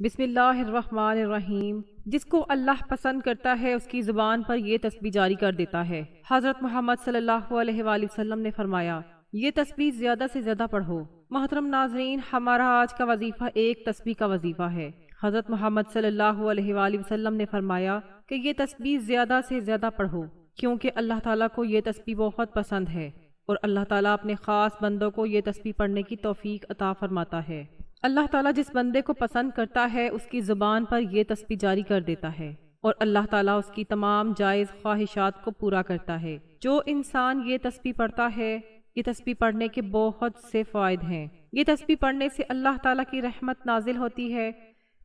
بسم اللہ الرحمن الرحیم۔ جس کو اللہ پسند کرتا ہے اس کی زبان پر یہ تسبیح جاری کر دیتا ہے۔ حضرت محمد صلی اللہ علیہ وآلہ وسلم نے فرمایا، یہ تسبیح زیادہ سے زیادہ پڑھو۔ محترم ناظرین، ہمارا آج کا وظیفہ ایک تسبیح کا وظیفہ ہے۔ حضرت محمد صلی اللہ علیہ وآلہ وسلم نے فرمایا کہ یہ تسبیح زیادہ سے زیادہ پڑھو، کیونکہ اللہ تعالیٰ کو یہ تسبیح بہت پسند ہے، اور اللہ تعالیٰ اپنے خاص بندوں کو یہ تسبیح پڑھنے کی توفیق عطا فرماتا ہے۔ اللہ تعالیٰ جس بندے کو پسند کرتا ہے اس کی زبان پر یہ تسبیح جاری کر دیتا ہے، اور اللہ تعالیٰ اس کی تمام جائز خواہشات کو پورا کرتا ہے۔ جو انسان یہ تسبیح پڑھتا ہے، یہ تسبیح پڑھنے کے بہت سے فوائد ہیں۔ یہ تسبیح پڑھنے سے اللہ تعالیٰ کی رحمت نازل ہوتی ہے،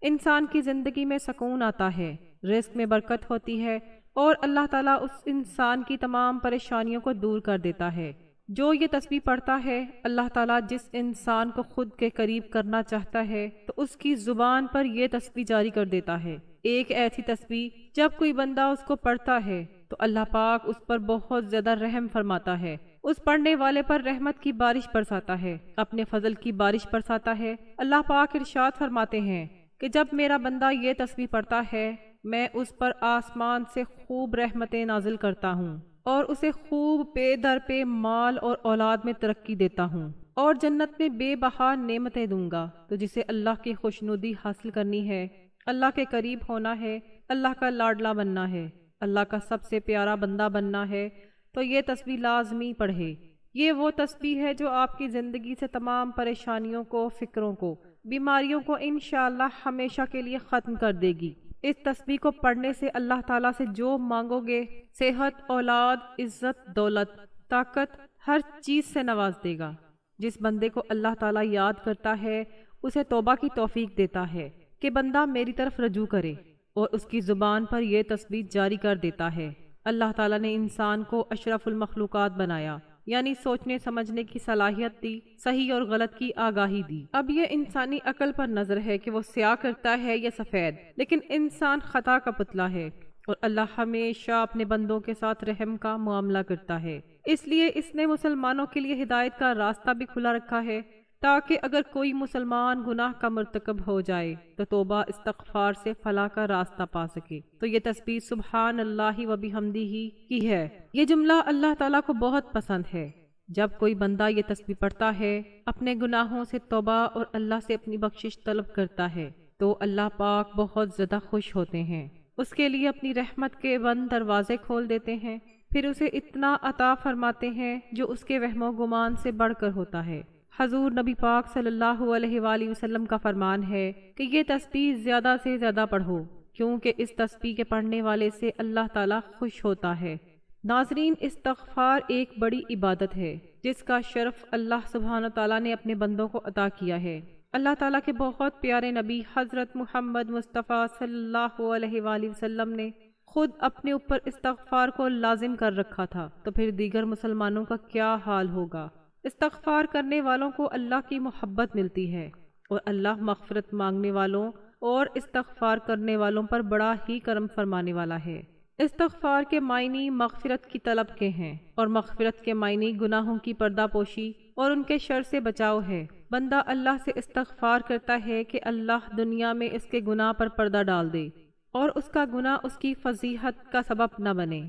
انسان کی زندگی میں سکون آتا ہے، رزق میں برکت ہوتی ہے، اور اللہ تعالیٰ اس انسان کی تمام پریشانیوں کو دور کر دیتا ہے۔ جو یہ تسبیح پڑھتا ہے، اللہ تعالیٰ جس انسان کو خود کے قریب کرنا چاہتا ہے تو اس کی زبان پر یہ تسبیح جاری کر دیتا ہے۔ ایک ایسی تسبیح جب کوئی بندہ اس کو پڑھتا ہے تو اللہ پاک اس پر بہت زیادہ رحم فرماتا ہے، اس پڑھنے والے پر رحمت کی بارش برساتا ہے، اپنے فضل کی بارش برساتا ہے۔ اللہ پاک ارشاد فرماتے ہیں کہ جب میرا بندہ یہ تسبیح پڑھتا ہے، میں اس پر آسمان سے خوب رحمتیں نازل کرتا ہوں، اور اسے خوب پے در پے مال اور اولاد میں ترقی دیتا ہوں، اور جنت میں بے بہا نعمتیں دوں گا۔ تو جسے اللہ کی خوشنودی حاصل کرنی ہے، اللہ کے قریب ہونا ہے، اللہ کا لاڈلا بننا ہے، اللہ کا سب سے پیارا بندہ بننا ہے، تو یہ تسبیح لازمی پڑھے۔ یہ وہ تسبیح ہے جو آپ کی زندگی سے تمام پریشانیوں کو، فکروں کو، بیماریوں کو انشاءاللہ ہمیشہ کے لیے ختم کر دے گی۔ اس تسبیح کو پڑھنے سے اللہ تعالیٰ سے جو مانگو گے، صحت، اولاد، عزت، دولت، طاقت، ہر چیز سے نواز دے گا۔ جس بندے کو اللہ تعالیٰ یاد کرتا ہے اسے توبہ کی توفیق دیتا ہے کہ بندہ میری طرف رجوع کرے، اور اس کی زبان پر یہ تسبیح جاری کر دیتا ہے۔ اللہ تعالیٰ نے انسان کو اشرف المخلوقات بنایا، یعنی سوچنے سمجھنے کی صلاحیت دی، صحیح اور غلط کی آگاہی دی۔ اب یہ انسانی عقل پر نظر ہے کہ وہ سیاہ کرتا ہے یا سفید، لیکن انسان خطا کا پتلا ہے، اور اللہ ہمیشہ اپنے بندوں کے ساتھ رحم کا معاملہ کرتا ہے۔ اس لیے اس نے مسلمانوں کے لیے ہدایت کا راستہ بھی کھلا رکھا ہے، تاکہ اگر کوئی مسلمان گناہ کا مرتکب ہو جائے تو توبہ استغفار سے فلاح کا راستہ پا سکے۔ تو یہ تسبیح سبحان اللہ و بحمدہ کی ہے۔ یہ جملہ اللہ تعالیٰ کو بہت پسند ہے۔ جب کوئی بندہ یہ تسبیح پڑھتا ہے، اپنے گناہوں سے توبہ اور اللہ سے اپنی بخشش طلب کرتا ہے، تو اللہ پاک بہت زیادہ خوش ہوتے ہیں، اس کے لیے اپنی رحمت کے بند دروازے کھول دیتے ہیں، پھر اسے اتنا عطا فرماتے ہیں جو اس کے وہم و گمان سے بڑھ کر ہوتا ہے۔ حضور نبی پاک صلی اللہ علیہ وآلہ وسلم کا فرمان ہے کہ یہ تسبیح زیادہ سے زیادہ پڑھو، کیونکہ اس تسبیح کے پڑھنے والے سے اللہ تعالیٰ خوش ہوتا ہے۔ ناظرین، استغفار ایک بڑی عبادت ہے جس کا شرف اللہ سبحانہ تعالیٰ نے اپنے بندوں کو عطا کیا ہے۔ اللہ تعالیٰ کے بہت پیارے نبی حضرت محمد مصطفیٰ صلی اللہ علیہ وآلہ وسلم نے خود اپنے اوپر استغفار کو لازم کر رکھا تھا، تو پھر دیگر مسلمانوں کا کیا حال ہوگا۔ استغفار کرنے والوں کو اللہ کی محبت ملتی ہے، اور اللہ مغفرت مانگنے والوں اور استغفار کرنے والوں پر بڑا ہی کرم فرمانے والا ہے۔ استغفار کے معنی مغفرت کی طلب کے ہیں، اور مغفرت کے معنی گناہوں کی پردہ پوشی اور ان کے شر سے بچاؤ ہے۔ بندہ اللہ سے استغفار کرتا ہے کہ اللہ دنیا میں اس کے گناہ پر پردہ ڈال دے، اور اس کا گناہ اس کی فضیحت کا سبب نہ بنے،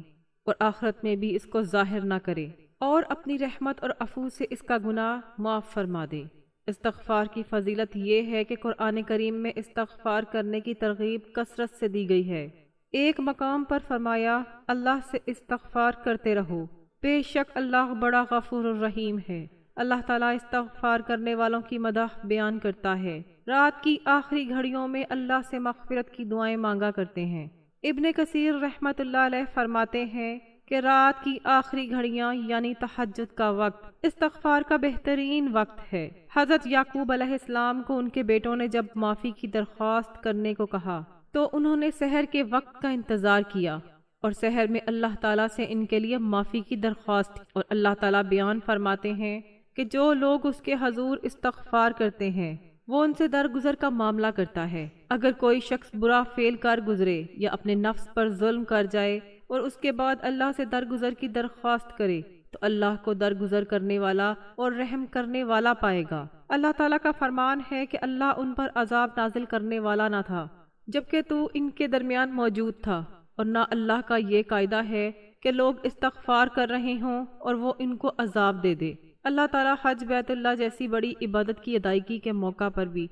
اور آخرت میں بھی اس کو ظاہر نہ کرے، اور اپنی رحمت اور عفو سے اس کا گناہ معاف فرما دے۔ استغفار کی فضیلت یہ ہے کہ قرآن کریم میں استغفار کرنے کی ترغیب کثرت سے دی گئی ہے۔ ایک مقام پر فرمایا، اللہ سے استغفار کرتے رہو، بے شک اللہ بڑا غفور الرحیم ہے۔ اللہ تعالیٰ استغفار کرنے والوں کی مدح بیان کرتا ہے۔ رات کی آخری گھڑیوں میں اللہ سے مغفرت کی دعائیں مانگا کرتے ہیں۔ ابن کثیر رحمۃ اللہ علیہ فرماتے ہیں کہ رات کی آخری گھڑیاں یعنی تہجد کا وقت استغفار کا بہترین وقت ہے۔ حضرت یعقوب علیہ السلام کو ان کے بیٹوں نے جب معافی کی درخواست کرنے کو کہا تو انہوں نے سحر کے وقت کا انتظار کیا، اور سحر میں اللہ تعالیٰ سے ان کے لیے معافی کی درخواست کی، اور اللہ تعالیٰ بیان فرماتے ہیں کہ جو لوگ اس کے حضور استغفار کرتے ہیں وہ ان سے درگزر کا معاملہ کرتا ہے۔ اگر کوئی شخص برا فعل کر گزرے یا اپنے نفس پر ظلم کر جائے اور اس کے بعد اللہ سے درگزر کی درخواست کرے تو اللہ کو درگزر کرنے والا اور رحم کرنے والا پائے گا۔ اللہ تعالیٰ کا فرمان ہے کہ اللہ ان پر عذاب نازل کرنے والا نہ تھا جبکہ تو ان کے درمیان موجود تھا، اور نہ اللہ کا یہ قاعدہ ہے کہ لوگ استغفار کر رہے ہوں اور وہ ان کو عذاب دے دے۔ اللہ تعالیٰ حج بیت اللہ جیسی بڑی عبادت کی ادائیگی کے موقع پر بھی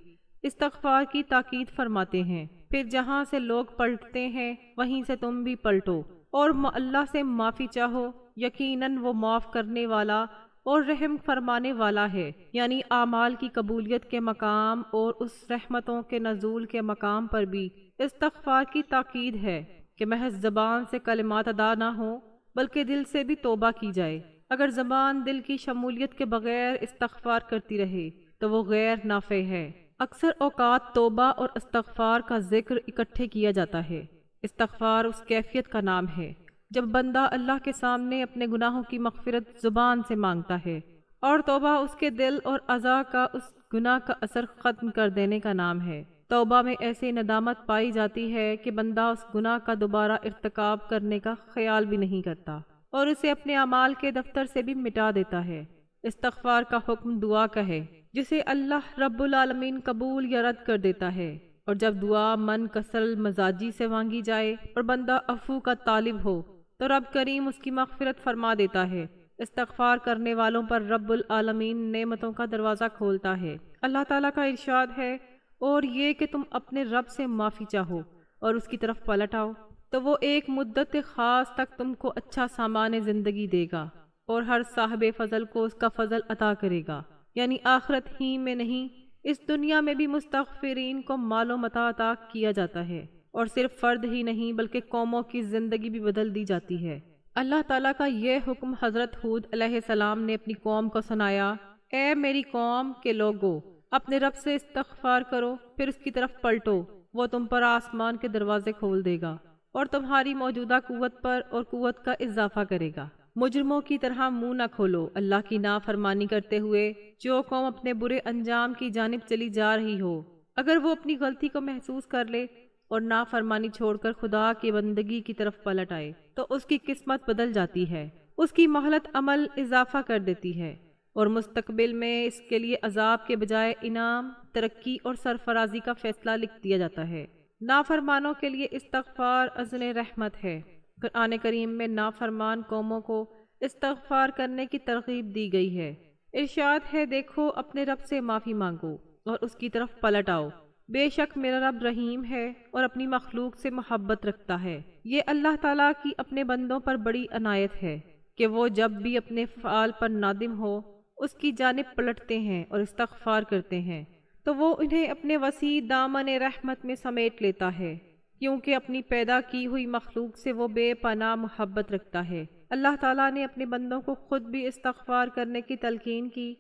استغفار کی تاکید فرماتے ہیں۔ پھر جہاں سے لوگ پلٹتے ہیں وہیں سے تم بھی پلٹو اور اللہ سے معافی چاہو، یقیناً وہ معاف کرنے والا اور رحم فرمانے والا ہے۔ یعنی اعمال کی قبولیت کے مقام اور اس رحمتوں کے نزول کے مقام پر بھی استغفار کی تاکید ہے کہ محض زبان سے کلمات ادا نہ ہوں بلکہ دل سے بھی توبہ کی جائے۔ اگر زبان دل کی شمولیت کے بغیر استغفار کرتی رہے تو وہ غیر نافع ہے۔ اکثر اوقات توبہ اور استغفار کا ذکر اکٹھے کیا جاتا ہے۔ استغفار اس کیفیت کا نام ہے جب بندہ اللہ کے سامنے اپنے گناہوں کی مغفرت زبان سے مانگتا ہے، اور توبہ اس کے دل اور اعضاء کا اس گناہ کا اثر ختم کر دینے کا نام ہے۔ توبہ میں ایسی ندامت پائی جاتی ہے کہ بندہ اس گناہ کا دوبارہ ارتکاب کرنے کا خیال بھی نہیں کرتا اور اسے اپنے اعمال کے دفتر سے بھی مٹا دیتا ہے۔ استغفار کا حکم دعا کا ہے جسے اللہ رب العالمین قبول یا رد کر دیتا ہے، اور جب دعا من کسل مزاجی سے مانگی جائے اور بندہ عفو کا طالب ہو تو رب کریم اس کی مغفرت فرما دیتا ہے۔ استغفار کرنے والوں پر رب العالمین نعمتوں کا دروازہ کھولتا ہے۔ اللہ تعالیٰ کا ارشاد ہے، اور یہ کہ تم اپنے رب سے معافی چاہو اور اس کی طرف پلٹ آؤ تو وہ ایک مدت خاص تک تم کو اچھا سامان زندگی دے گا اور ہر صاحب فضل کو اس کا فضل عطا کرے گا۔ یعنی آخرت ہی میں نہیں، اس دنیا میں بھی مستغفرین کو مال و متاع عطا کیا جاتا ہے، اور صرف فرد ہی نہیں بلکہ قوموں کی زندگی بھی بدل دی جاتی ہے۔ اللہ تعالیٰ کا یہ حکم حضرت ہود علیہ السلام نے اپنی قوم کو سنایا، اے میری قوم کے لوگو، اپنے رب سے استغفار کرو، پھر اس کی طرف پلٹو، وہ تم پر آسمان کے دروازے کھول دے گا اور تمہاری موجودہ قوت پر اور قوت کا اضافہ کرے گا۔ مجرموں کی طرح منہ نہ کھولو اللہ کی نافرمانی کرتے ہوئے، جو قوم اپنے برے انجام کی جانب چلی جا رہی ہو۔ اگر وہ اپنی غلطی کو محسوس کر لے اور نافرمانی چھوڑ کر خدا کی بندگی کی طرف پلٹ آئے تو اس کی قسمت بدل جاتی ہے، اس کی مہلت عمل اضافہ کر دیتی ہے، اور مستقبل میں اس کے لیے عذاب کے بجائے انعام، ترقی اور سرفرازی کا فیصلہ لکھ دیا جاتا ہے۔ نافرمانوں کے لیے استغفار اذن رحمت ہے۔ قرآن کریم میں نافرمان قوموں کو استغفار کرنے کی ترغیب دی گئی ہے۔ ارشاد ہے، دیکھو اپنے رب سے معافی مانگو اور اس کی طرف پلٹ آؤ، بے شک میرا رب رحیم ہے اور اپنی مخلوق سے محبت رکھتا ہے۔ یہ اللہ تعالیٰ کی اپنے بندوں پر بڑی عنایت ہے کہ وہ جب بھی اپنے فعال پر نادم ہو اس کی جانب پلٹتے ہیں اور استغفار کرتے ہیں تو وہ انہیں اپنے وسیع دامن رحمت میں سمیٹ لیتا ہے، کیونکہ اپنی پیدا کی ہوئی مخلوق سے وہ بے پناہ محبت رکھتا ہے۔ اللہ تعالیٰ نے اپنے بندوں کو خود بھی استغفار کرنے کی تلقین کی،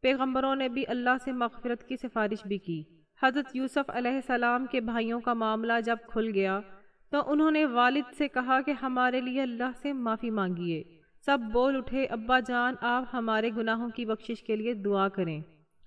پیغمبروں نے بھی اللہ سے مغفرت کی سفارش بھی کی۔ حضرت یوسف علیہ السلام کے بھائیوں کا معاملہ جب کھل گیا تو انہوں نے والد سے کہا کہ ہمارے لیے اللہ سے معافی مانگیے۔ سب بول اٹھے، ابا جان آپ ہمارے گناہوں کی بخشش کے لیے دعا کریں،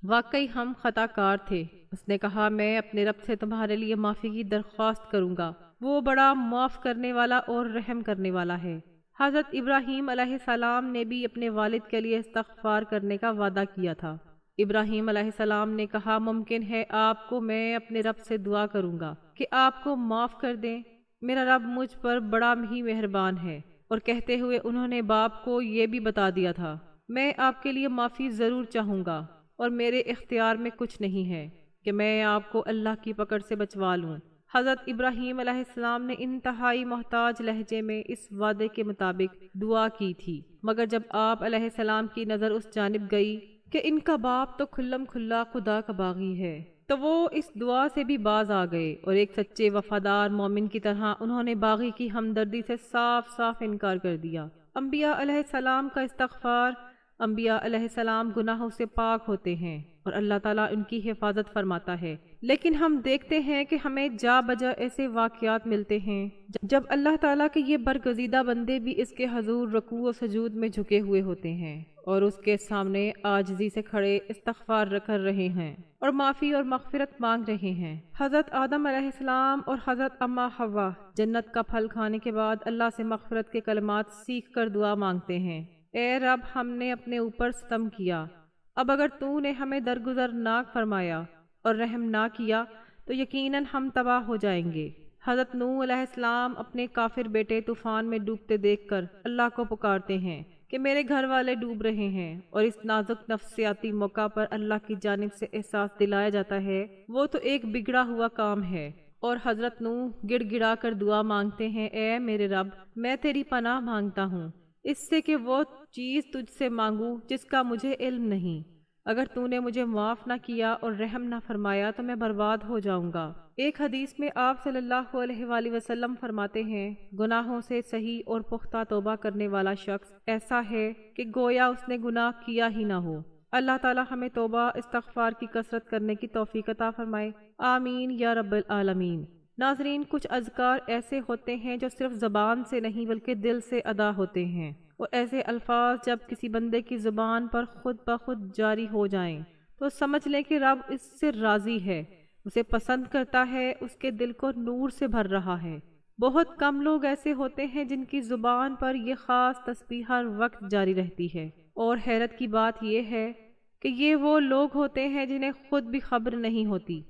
واقعی ہم خطا کار تھے۔ اس نے کہا، میں اپنے رب سے تمہارے لیے معافی کی درخواست کروں گا، وہ بڑا معاف کرنے والا اور رحم کرنے والا ہے۔ حضرت ابراہیم علیہ السلام نے بھی اپنے والد کے لیے استغفار کرنے کا وعدہ کیا تھا۔ ابراہیم علیہ السلام نے کہا، ممکن ہے آپ کو میں اپنے رب سے دعا کروں گا کہ آپ کو معاف کر دیں، میرا رب مجھ پر بڑا ہی مہربان ہے۔ اور کہتے ہوئے انہوں نے باپ کو یہ بھی بتا دیا تھا، میں آپ کے لیے معافی ضرور چاہوں گا اور میرے اختیار میں کچھ نہیں ہے کہ میں آپ کو اللہ کی پکڑ سے بچوا لوں۔ حضرت ابراہیم علیہ السلام نے انتہائی محتاج لہجے میں اس وعدے کے مطابق دعا کی تھی، مگر جب آپ علیہ السلام کی نظر اس جانب گئی کہ ان کا باپ تو کھلم کھلا خدا کا باغی ہے تو وہ اس دعا سے بھی باز آ گئے، اور ایک سچے وفادار مومن کی طرح انہوں نے باغی کی ہمدردی سے صاف صاف انکار کر دیا۔ انبیاء علیہ السلام کا استغفار، انبیاء علیہ السلام گناہوں سے پاک ہوتے ہیں اور اللہ تعالیٰ ان کی حفاظت فرماتا ہے، لیکن ہم دیکھتے ہیں کہ ہمیں جا بجا ایسے واقعات ملتے ہیں جب اللہ تعالیٰ کے یہ برگزیدہ بندے بھی اس کے حضور رکوع و سجود میں جھکے ہوئے ہوتے ہیں اور اس کے سامنے عاجزی سے کھڑے استغفار کر رہے ہیں اور معافی اور مغفرت مانگ رہے ہیں۔ حضرت آدم علیہ السلام اور حضرت اماں حوا جنت کا پھل کھانے کے بعد اللہ سے مغفرت کے کلمات سیکھ کر دعا مانگتے ہیں۔ اے رب، ہم نے اپنے اوپر ستم کیا، اب اگر تو نے ہمیں درگزر فرمایا اور رحم نہ کیا تو یقیناً ہم تباہ ہو جائیں گے۔ حضرت نوح علیہ السلام اپنے کافر بیٹے طوفان میں ڈوبتے دیکھ کر اللہ کو پکارتے ہیں کہ میرے گھر والے ڈوب رہے ہیں، اور اس نازک نفسیاتی موقع پر اللہ کی جانب سے احساس دلایا جاتا ہے وہ تو ایک بگڑا ہوا کام ہے، اور حضرت نوح گڑ گڑا کر دعا مانگتے ہیں، اے میرے رب، میں تیری پناہ مانگتا ہوں اس سے کہ وہ چیز تجھ سے مانگوں جس کا مجھے علم نہیں، اگر تو نے مجھے معاف نہ کیا اور رحم نہ فرمایا تو میں برباد ہو جاؤں گا۔ ایک حدیث میں آپ صلی اللہ علیہ وآلہ وسلم فرماتے ہیں، گناہوں سے صحیح اور پختہ توبہ کرنے والا شخص ایسا ہے کہ گویا اس نے گناہ کیا ہی نہ ہو۔ اللہ تعالی ہمیں توبہ استغفار کی کثرت کرنے کی توفیق عطا فرمائے، آمین یا رب العالمین۔ ناظرین، کچھ اذکار ایسے ہوتے ہیں جو صرف زبان سے نہیں بلکہ دل سے ادا ہوتے ہیں، اور ایسے الفاظ جب کسی بندے کی زبان پر خود بخود جاری ہو جائیں تو سمجھ لیں کہ رب اس سے راضی ہے، اسے پسند کرتا ہے، اس کے دل کو نور سے بھر رہا ہے۔ بہت کم لوگ ایسے ہوتے ہیں جن کی زبان پر یہ خاص تسبیح ہر وقت جاری رہتی ہے، اور حیرت کی بات یہ ہے کہ یہ وہ لوگ ہوتے ہیں جنہیں خود بھی خبر نہیں ہوتی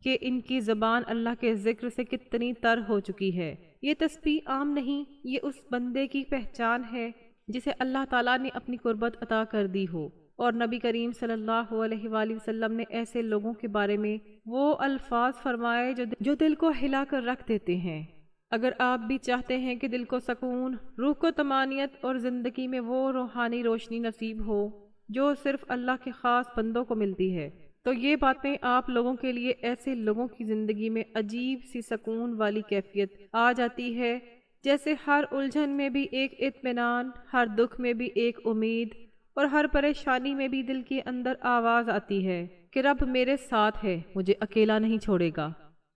کہ ان کی زبان اللہ کے ذکر سے کتنی تر ہو چکی ہے۔ یہ تسبیح عام نہیں، یہ اس بندے کی پہچان ہے جسے اللہ تعالیٰ نے اپنی قربت عطا کر دی ہو، اور نبی کریم صلی اللہ علیہ وآلہ وسلم نے ایسے لوگوں کے بارے میں وہ الفاظ فرمائے جو دل کو ہلا کر رکھ دیتے ہیں۔ اگر آپ بھی چاہتے ہیں کہ دل کو سکون، روح کو طمانینت اور زندگی میں وہ روحانی روشنی نصیب ہو جو صرف اللہ کے خاص بندوں کو ملتی ہے، تو یہ باتیں آپ لوگوں کے لیے ایسے لوگوں کی زندگی میں عجیب سی سکون والی کیفیت آ جاتی ہے، جیسے ہر الجھن میں بھی ایک اطمینان، ہر دکھ میں بھی ایک امید، اور ہر پریشانی میں بھی دل کے اندر آواز آتی ہے کہ رب میرے ساتھ ہے، مجھے اکیلا نہیں چھوڑے گا۔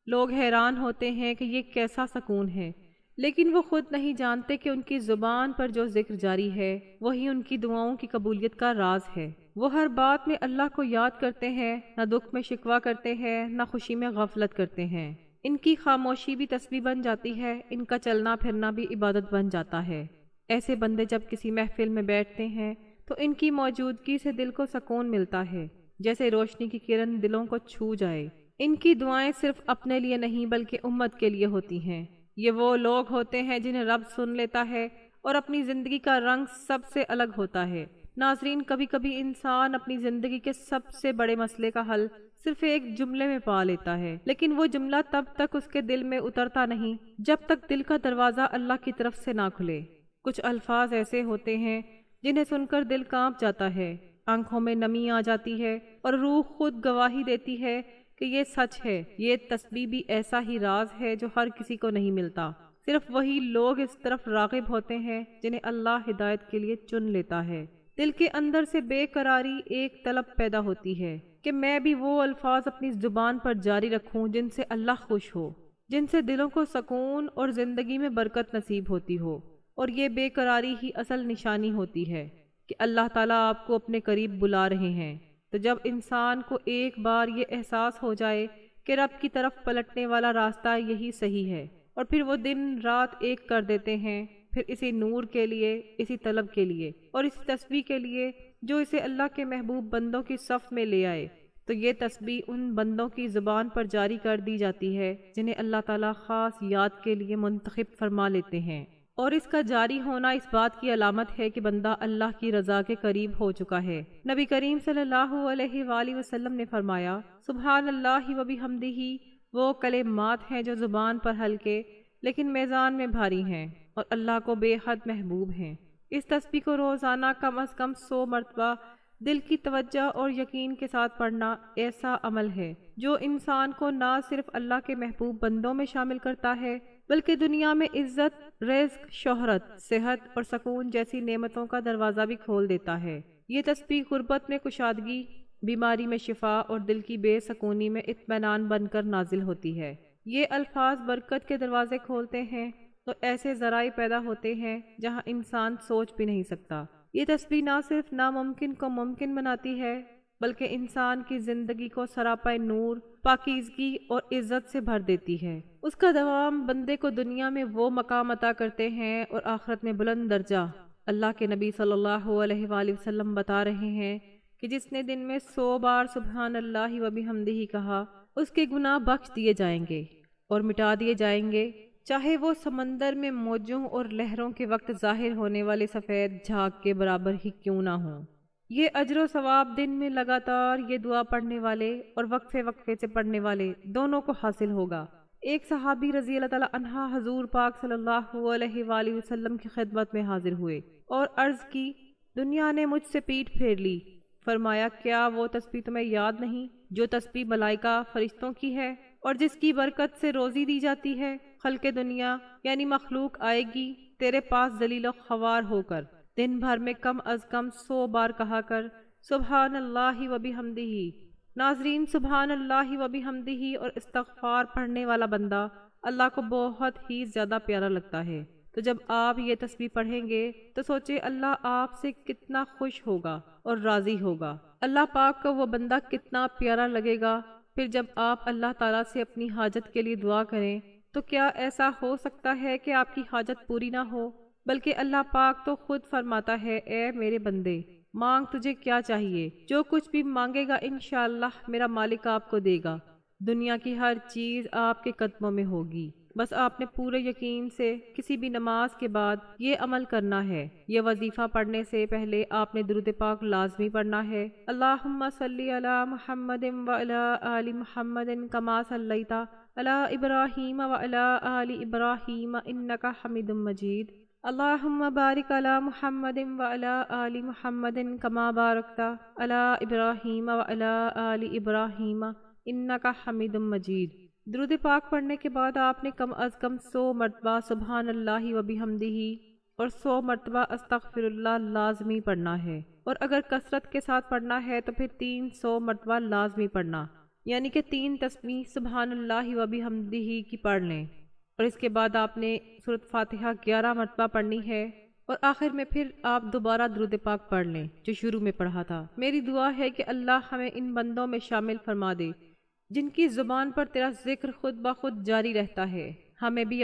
لوگ حیران ہوتے ہیں کہ یہ کیسا سکون ہے، لیکن وہ خود نہیں جانتے کہ ان کی زبان پر جو ذکر جاری ہے وہی ان کی دعاؤں کی قبولیت کا راز ہے۔ وہ ہر بات میں اللہ کو یاد کرتے ہیں، نہ دکھ میں شکوہ کرتے ہیں، نہ خوشی میں غفلت کرتے ہیں۔ ان کی خاموشی بھی تسبیح بن جاتی ہے، ان کا چلنا پھرنا بھی عبادت بن جاتا ہے۔ ایسے بندے جب کسی محفل میں بیٹھتے ہیں تو ان کی موجودگی سے دل کو سکون ملتا ہے، جیسے روشنی کی کرن دلوں کو چھو جائے۔ ان کی دعائیں صرف اپنے لیے نہیں بلکہ امت کے لیے ہوتی ہیں۔ یہ وہ لوگ ہوتے ہیں جنہیں رب سن لیتا ہے اور اپنی زندگی کا رنگ سب سے الگ ہوتا ہے۔ ناظرین، کبھی کبھی انسان اپنی زندگی کے سب سے بڑے مسئلے کا حل صرف ایک جملے میں پا لیتا ہے، لیکن وہ جملہ تب تک اس کے دل میں اترتا نہیں جب تک دل کا دروازہ اللہ کی طرف سے نہ کھلے۔ کچھ الفاظ ایسے ہوتے ہیں جنہیں سن کر دل کانپ جاتا ہے، آنکھوں میں نمی آ جاتی ہے اور روح خود گواہی دیتی ہے کہ یہ سچ ہے۔ یہ تسبیح بھی ایسا ہی راز ہے جو ہر کسی کو نہیں ملتا، صرف وہی لوگ اس طرف راغب ہوتے ہیں جنہیں اللہ ہدایت کے لیے چن لیتا ہے۔ دل کے اندر سے بے قراری ایک طلب پیدا ہوتی ہے کہ میں بھی وہ الفاظ اپنی زبان پر جاری رکھوں جن سے اللہ خوش ہو، جن سے دلوں کو سکون اور زندگی میں برکت نصیب ہوتی ہو، اور یہ بے قراری ہی اصل نشانی ہوتی ہے کہ اللہ تعالیٰ آپ کو اپنے قریب بلا رہے ہیں۔ تو جب انسان کو ایک بار یہ احساس ہو جائے کہ رب کی طرف پلٹنے والا راستہ یہی صحیح ہے، اور پھر وہ دن رات ایک کر دیتے ہیں، پھر اسی نور کے لیے، اسی طلب کے لیے اور اسی تسبیح کے لیے جو اسے اللہ کے محبوب بندوں کی صف میں لے آئے، تو یہ تسبیح ان بندوں کی زبان پر جاری کر دی جاتی ہے جنہیں اللہ تعالیٰ خاص یاد کے لیے منتخب فرما لیتے ہیں، اور اس کا جاری ہونا اس بات کی علامت ہے کہ بندہ اللہ کی رضا کے قریب ہو چکا ہے۔ نبی کریم صلی اللہ علیہ وآلہ وسلم نے فرمایا، سبحان اللہ و بحمدہ، وہ کلمات ہیں جو زبان پر ہلکے لیکن میزان میں بھاری ہیں اور اللہ کو بے حد محبوب ہیں۔ اس تسبیح کو روزانہ کم از کم 100 مرتبہ دل کی توجہ اور یقین کے ساتھ پڑھنا ایسا عمل ہے جو انسان کو نہ صرف اللہ کے محبوب بندوں میں شامل کرتا ہے بلکہ دنیا میں عزت، رزق، شہرت، صحت اور سکون جیسی نعمتوں کا دروازہ بھی کھول دیتا ہے۔ یہ تسبیح غربت میں کشادگی، بیماری میں شفا اور دل کی بے سکونی میں اطمینان بن کر نازل ہوتی ہے۔ یہ الفاظ برکت کے دروازے کھولتے ہیں تو ایسے ذرائع پیدا ہوتے ہیں جہاں انسان سوچ بھی نہیں سکتا۔ یہ تسبیح نہ صرف ناممکن کو ممکن بناتی ہے بلکہ انسان کی زندگی کو سراپا نور، پاکیزگی اور عزت سے بھر دیتی ہے۔ اس کا دوام بندے کو دنیا میں وہ مقام عطا کرتے ہیں اور آخرت میں بلند درجہ اللہ کے نبی صلی اللہ علیہ وآلہ وسلم بتا رہے ہیں کہ جس نے دن میں 100 بار سبحان اللہ و بحمدہ کہا اس کے گناہ بخش دیے جائیں گے اور مٹا دیے جائیں گے، چاہے وہ سمندر میں موجوں اور لہروں کے وقت ظاہر ہونے والے سفید جھاگ کے برابر ہی کیوں نہ ہوں۔ یہ اجر و ثواب دن میں لگاتار یہ دعا پڑھنے والے اور وقفے وقفے سے پڑھنے والے دونوں کو حاصل ہوگا۔ ایک صحابی رضی اللہ تعالیٰ عنہ حضور پاک صلی اللہ علیہ وآلہ وسلم کی خدمت میں حاضر ہوئے اور عرض کی، دنیا نے مجھ سے پیٹھ پھیر لی۔ فرمایا، کیا وہ تسبیح تمہیں یاد نہیں جو تسبیح ملائکہ فرشتوں کی ہے اور جس کی برکت سے روزی دی جاتی ہے؟ خلق دنیا یعنی مخلوق آئے گی تیرے پاس ذلیل و خوار ہو کر، دن بھر میں کم از کم 100 بار کہا کر سبحان اللہ و بحمدہ۔ ناظرین، سبحان اللہ و بحمدہ اور استغفار پڑھنے والا بندہ اللہ کو بہت ہی زیادہ پیارا لگتا ہے۔ تو جب آپ یہ تسبیح پڑھیں گے تو سوچے اللہ آپ سے کتنا خوش ہوگا اور راضی ہوگا، اللہ پاک کو وہ بندہ کتنا پیارا لگے گا۔ پھر جب آپ اللہ تعالیٰ سے اپنی حاجت کے لیے دعا کریں تو کیا ایسا ہو سکتا ہے کہ آپ کی حاجت پوری نہ ہو؟ بلکہ اللہ پاک تو خود فرماتا ہے، اے میرے بندے، مانگ تجھے کیا چاہیے، جو کچھ بھی مانگے گا انشاءاللہ میرا مالک آپ کو دے گا۔ دنیا کی ہر چیز آپ کے قدموں میں ہوگی، بس آپ نے پورے یقین سے کسی بھی نماز کے بعد یہ عمل کرنا ہے۔ یہ وظیفہ پڑھنے سے پہلے آپ نے درود پاک لازمی پڑھنا ہے۔ اللہم صلی علی محمد وعلی آل محمد کما صلیت علی ابراہیم وعلی آل ابراہیم انک حمید مجید۔ اللہم بارک علی محمد وعلی آل محمد کما بارکت علی ابراہیم وعلی آل ابراہیم انک حمید مجید۔ درود پاک پڑھنے کے بعد آپ نے کم از کم 100 مرتبہ سبحان اللہ و بحمدہ اور 100 مرتبہ استغفر اللہ لازمی پڑھنا ہے، اور اگر کثرت کے ساتھ پڑھنا ہے تو پھر 300 مرتبہ لازمی پڑھنا، یعنی کہ 3 تسبیح سبحان اللہ و بحمدہ کی پڑھ لیں۔ اور اس کے بعد آپ نے سورۃ فاتحہ 11 مرتبہ پڑھنی ہے، اور آخر میں پھر آپ دوبارہ درود پاک پڑھ لیں جو شروع میں پڑھا تھا۔ میری دعا ہے کہ اللہ ہمیں ان بندوں میں شامل فرما دے جن کی زبان پر تیرا ذکر خود بخود جاری رہتا ہے۔ ہمیں بھی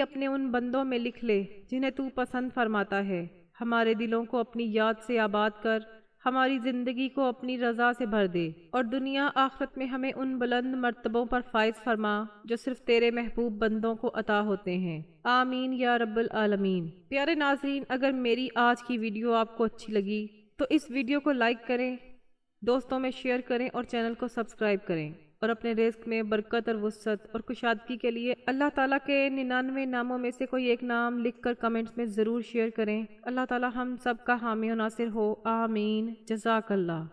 اپنے ان بندوں میں لکھ لے جنہیں تو پسند فرماتا ہے۔ ہمارے دلوں کو اپنی یاد سے آباد کر، ہماری زندگی کو اپنی رضا سے بھر دے، اور دنیا آخرت میں ہمیں ان بلند مرتبوں پر فائز فرما جو صرف تیرے محبوب بندوں کو عطا ہوتے ہیں۔ آمین یا رب العالمین۔ پیارے ناظرین، اگر میری آج کی ویڈیو آپ کو اچھی لگی تو اس ویڈیو کو لائک کریں، دوستوں میں شیئر کریں اور چینل کو سبسکرائب کریں، اور اپنے رزق میں برکت اور وسعت اور کشادگی کے لیے اللہ تعالیٰ کے 99 ناموں میں سے کوئی ایک نام لکھ کر کمنٹس میں ضرور شیئر کریں۔ اللہ تعالیٰ ہم سب کا حامی و ناصر ہو، آمین۔ جزاک اللہ۔